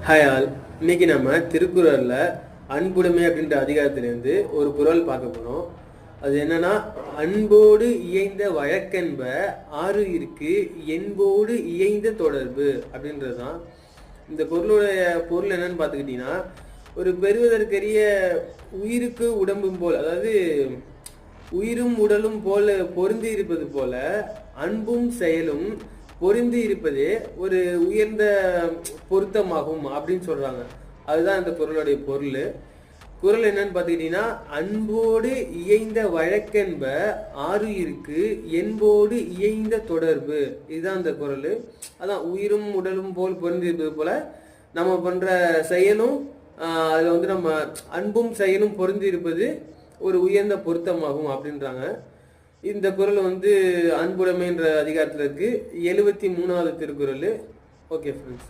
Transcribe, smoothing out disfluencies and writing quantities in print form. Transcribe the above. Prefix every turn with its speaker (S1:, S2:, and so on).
S1: Hi all. இன்னைக்கு நம்ம திருக்குறள்ல அன்புடைமை அப்படின்ற அதிகாரத்திலிருந்து ஒரு குறள் பார்க்க போறோம். அது என்னன்னா, அன்போடு இயைந்த வழக்கென்ப ஆறு இருக்கு என்போடு இயைந்த தொடர்பு அப்படின்றதுதான். இந்த குறளுடைய பொருள் என்னன்னு பார்த்துக்கிட்டீங்கன்னா, ஒரு பெறுவதற்கரிய உயிருக்கு உடம்பும் போல், அதாவது உயிரும் உடலும் போல பொருந்தி இருப்பது போல அன்பும் செயலும் பொருந்தி இருப்பதே ஒரு உயர்ந்த பொருத்தமாகும் அப்படின்னு சொல்றாங்க. அதுதான் இந்த குறளுடைய பொருள். குறள் என்னன்னு பார்த்துக்கிட்டீங்கன்னா, அன்போடு இயைந்த வழக்கென்ப ஆறு இருக்கு என்போடு இயைந்த தொடர்பு, இதுதான் இந்த குறள். அதான் உயிரும் உடலும் போல் பொருந்தி இருப்பது போல நம்ம பண்ற செயலும் அதுல நம்ம அன்பும் செயலும் பொருந்தி இருப்பது ஒரு உயர்ந்த பொருத்தமாகும் அப்படின்றாங்க. இந்த குறள் அன்புடைமைன்ற அதிகாரத்தில் இருக்கு. 73வது திருக்குறள். Okay friends.